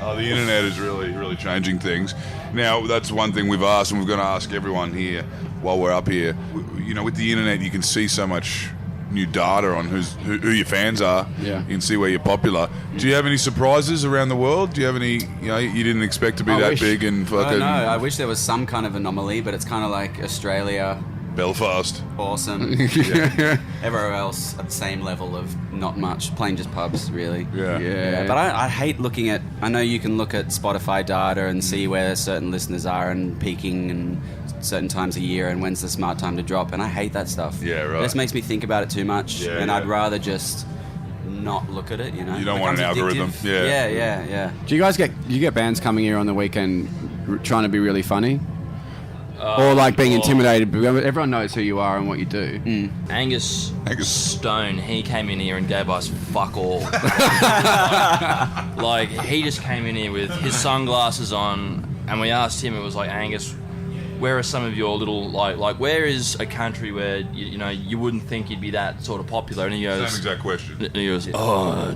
[SPEAKER 2] The internet is really changing things. Now, that's one thing we've asked, and we're going to ask everyone here while we're up here. With the internet, you can see so much new data on who your fans are.
[SPEAKER 9] Yeah.
[SPEAKER 2] You can see where you're popular. Do you have any surprises around the world? Do you have any, you didn't expect to be that big and fucking...
[SPEAKER 8] No, I wish there was some kind of anomaly, but it's kind of like Australia...
[SPEAKER 2] Belfast.
[SPEAKER 8] Awesome. Everywhere else at the same level of not much, plain just pubs, really.
[SPEAKER 2] Yeah.
[SPEAKER 8] But I hate looking at... I know you can look at Spotify data and see where certain listeners are and peaking and certain times a year and when's the smart time to drop, and I hate that stuff.
[SPEAKER 2] Yeah, right.
[SPEAKER 8] It just makes me think about it too much, I'd rather just not look at it,
[SPEAKER 2] You don't want an algorithm.
[SPEAKER 8] Yeah.
[SPEAKER 9] Do you guys get bands coming here on the weekend trying to be really funny? Or like being intimidated? Everyone knows who you are and what you do.
[SPEAKER 1] Angus Stone, he came in here and gave us fuck all. Like, he just came in here with his sunglasses on, and we asked him, it was like, Angus, where are some of your little, like where is a country where, you wouldn't think you'd be that sort of popular? And he goes...
[SPEAKER 2] Same exact question.
[SPEAKER 1] And he goes,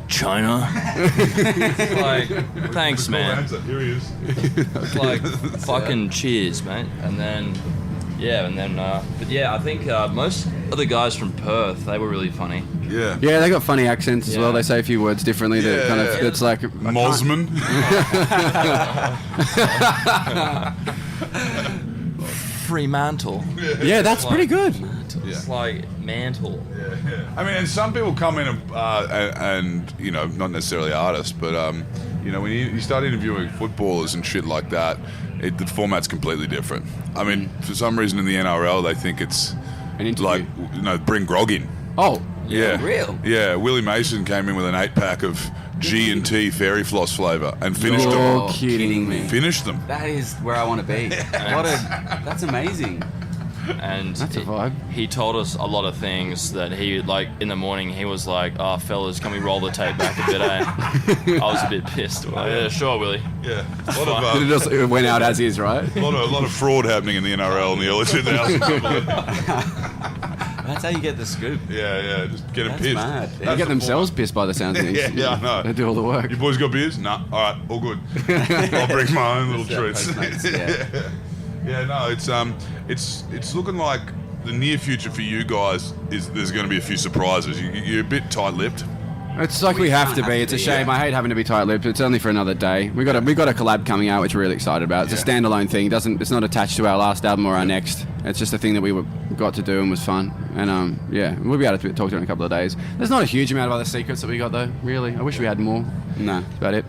[SPEAKER 1] China? Like, thanks, man.
[SPEAKER 2] Here he is.
[SPEAKER 1] Like, fucking cheers, mate. And then, I think most of the guys from Perth, they were really funny.
[SPEAKER 2] Yeah.
[SPEAKER 9] Yeah, they got funny accents as well. They say a few words differently. That kind of, it's like
[SPEAKER 2] Mosman.
[SPEAKER 1] Fremantle.
[SPEAKER 9] Yeah, that's pretty good.
[SPEAKER 1] It's like mantle.
[SPEAKER 2] I mean, and some people come in and not necessarily artists, but when you start interviewing footballers and shit like that, the format's completely different. I mean, for some reason in the NRL, they think it's
[SPEAKER 9] An interview.
[SPEAKER 2] like, bring grog in.
[SPEAKER 9] Oh,
[SPEAKER 2] Yeah.
[SPEAKER 7] Real?
[SPEAKER 2] Yeah, Willie Mason came in with an 8-pack of G&T Fairy Floss flavour and finished them.
[SPEAKER 9] you're kidding me.
[SPEAKER 2] Finished them.
[SPEAKER 8] That is where I want to be. That's amazing.
[SPEAKER 1] And
[SPEAKER 9] That's a vibe.
[SPEAKER 1] he told us a lot of things that he, like, in the morning, he was like, "Oh, fellas, can we roll the tape back a bit, eh?" I was a bit pissed. Like, yeah, sure, Willie.
[SPEAKER 2] Yeah. A lot
[SPEAKER 9] It just it went out as is, right?
[SPEAKER 2] a lot of fraud happening in the NRL in the early 2000s.
[SPEAKER 8] That's how you get the scoop.
[SPEAKER 2] Yeah, just get them
[SPEAKER 8] That's
[SPEAKER 2] pissed.
[SPEAKER 8] mad.
[SPEAKER 9] They get themselves pissed by the sound of things.
[SPEAKER 2] Yeah, I know.
[SPEAKER 9] They do all the work.
[SPEAKER 2] You boys got beers? Nah. All right, all good. I'll bring my own little treats. Yeah, no, it's looking like the near future for you guys is there's going to be a few surprises. You're a bit tight-lipped.
[SPEAKER 9] It's like we have to be. It's a shame.
[SPEAKER 2] yeah.
[SPEAKER 9] I hate having to be tight-lipped. It's only for another day. We got a collab coming out, which we're really excited about. It's a standalone thing. It's not attached to our last album or our next. It's just a thing that we got to do and was fun. And we'll be able to talk to it in a couple of days. There's not a huge amount of other secrets that we got though. Really, I wish we had more.
[SPEAKER 8] No.
[SPEAKER 9] That's about it.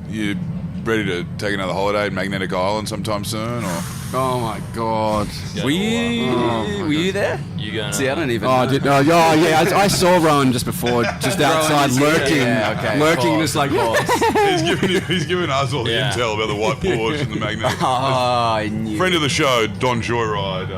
[SPEAKER 2] You ready to take another holiday in Magnetic Island sometime soon, or?
[SPEAKER 9] Oh my god.
[SPEAKER 8] Were you there?
[SPEAKER 1] You going?
[SPEAKER 8] See, I don't even
[SPEAKER 9] Oh,
[SPEAKER 8] know.
[SPEAKER 9] yeah. I saw Rowan just before, just outside, lurking,
[SPEAKER 8] Yeah,
[SPEAKER 9] just like.
[SPEAKER 2] He's giving us all the intel about the white Porsche and the Magnetic.
[SPEAKER 8] Oh, I knew.
[SPEAKER 2] Friend of the show, Don Joyride.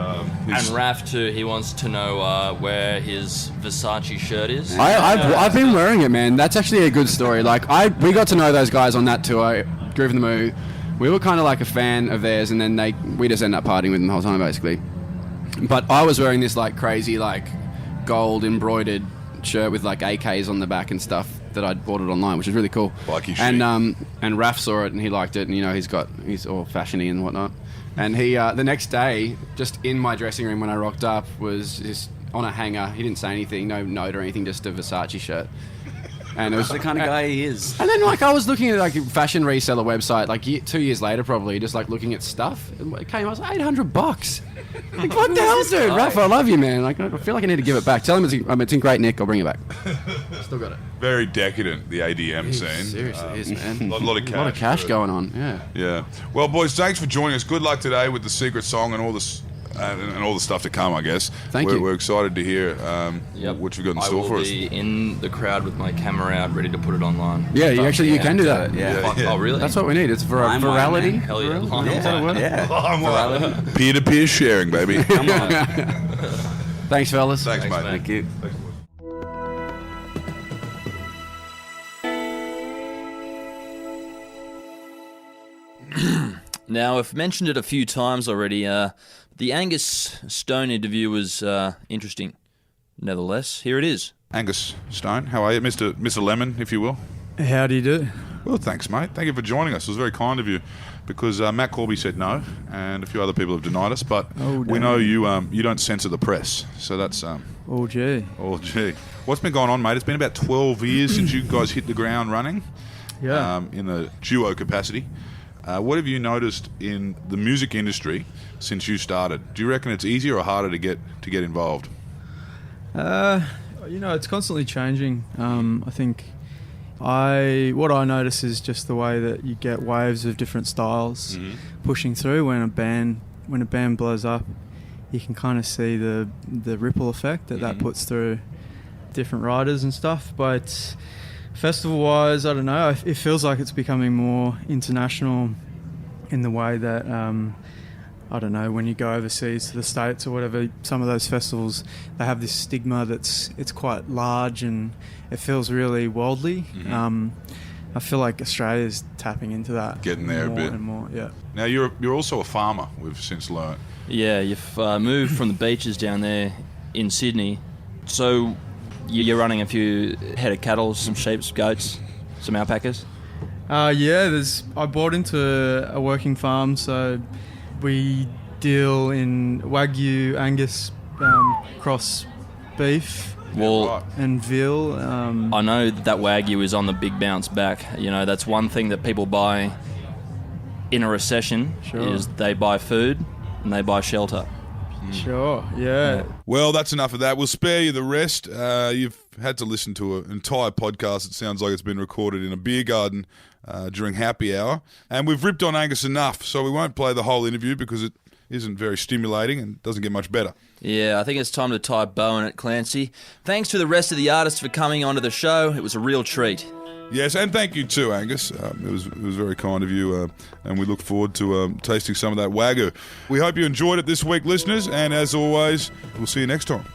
[SPEAKER 1] And Raf too. He wants to know where his Versace shirt is.
[SPEAKER 9] I've been wearing it, man. That's actually a good story. Like we got to know those guys on that tour, Groove the Moo. We were kind of like a fan of theirs, and then we just ended up partying with them the whole time, basically. But I was wearing this like crazy like gold embroidered shirt with like AKs on the back and stuff that I'd ordered online, which is really cool.
[SPEAKER 2] Bikie
[SPEAKER 9] And Raf saw it and he liked it, and he's all fashiony and whatnot. And he the next day, just in my dressing room when I rocked up, was just on a hanger. He didn't say anything, no note or anything, just a Versace shirt. And it was
[SPEAKER 8] the kind of guy he is.
[SPEAKER 9] And then I was looking at like a fashion reseller website 2 years later probably, just like looking at stuff. It came, I was like, $800. Like, what the hell, dude? Raph, I love you, man. Like, I feel like I need to give it back. Tell him it's in great nick. I'll bring it back. Still got it.
[SPEAKER 2] Very decadent, the ADM scene.
[SPEAKER 9] Seriously, is, man.
[SPEAKER 2] A lot of cash.
[SPEAKER 9] Going on. Yeah.
[SPEAKER 2] Yeah. Well, boys, thanks for joining us. Good luck today with the secret song and all this. And all the stuff to come, I guess.
[SPEAKER 9] Thank you.
[SPEAKER 2] We're excited to hear what you've got in store for us.
[SPEAKER 1] I will be in the crowd with my camera out, ready to put it online.
[SPEAKER 9] Yeah, you can do that.
[SPEAKER 8] Yeah.
[SPEAKER 1] Oh, really?
[SPEAKER 9] That's what we need. It's virality.
[SPEAKER 1] Hell yeah.
[SPEAKER 8] Yeah.
[SPEAKER 2] Peer-to-peer sharing, baby.
[SPEAKER 8] Come on.
[SPEAKER 9] Thanks, fellas.
[SPEAKER 2] Thanks, mate.
[SPEAKER 8] Thank you.
[SPEAKER 2] Thanks, boys.
[SPEAKER 1] Now, I've mentioned it a few times already. The Angus Stone interview was interesting. Nevertheless, here it is.
[SPEAKER 2] Angus Stone, how are you? Mr. Lemon, if you will.
[SPEAKER 10] How do you do?
[SPEAKER 2] Well, thanks, mate. Thank you for joining us. It was very kind of you, because Matt Corby said no, and a few other people have denied us, but we know you don't censor the press, so that's...
[SPEAKER 10] Oh, gee.
[SPEAKER 2] Oh, gee. What's been going on, mate? It's been about 12 years since you guys hit the ground running.
[SPEAKER 10] Yeah.
[SPEAKER 2] In the duo capacity. What have you noticed in the music industry since you started? Do you reckon it's easier or harder to get involved?
[SPEAKER 10] It's constantly changing. I think what I notice is just the way that you get waves of different styles pushing through. When a band blows up, you can kind of see the ripple effect that puts through different writers and stuff. But festival-wise, I don't know. It feels like it's becoming more international in the way that, I don't know, when you go overseas to the States or whatever, some of those festivals, they have this stigma it's quite large and it feels really worldly. I feel like Australia's tapping into that.
[SPEAKER 2] Getting there
[SPEAKER 10] more
[SPEAKER 2] a bit.
[SPEAKER 10] and more, yeah.
[SPEAKER 2] Now, you're also a farmer, we've since learnt.
[SPEAKER 1] Yeah, you've moved from the beaches down there in Sydney. So you're running a few head of cattle, some sheep, some goats, some alpacas?
[SPEAKER 10] I bought into a working farm, so we deal in Wagyu, Angus, cross beef, and veal.
[SPEAKER 1] I know that Wagyu is on the big bounce back. That's one thing that people buy in a recession is they buy food and they buy shelter.
[SPEAKER 10] Sure, yeah.
[SPEAKER 2] Well, that's enough of that. We'll spare you the rest. You've had to listen to an entire podcast. It sounds like it's been recorded in a beer garden during happy hour. And we've ripped on Angus enough, so we won't play the whole interview because it isn't very stimulating and doesn't get much better.
[SPEAKER 1] Yeah, I think it's time to tie a bow on it, Clancy. Thanks to the rest of the artists for coming onto the show. It was a real treat.
[SPEAKER 2] Yes, and thank you too, Angus. It was very kind of you, and we look forward to tasting some of that Wagyu. We hope you enjoyed it this week, listeners, and as always, we'll see you next time.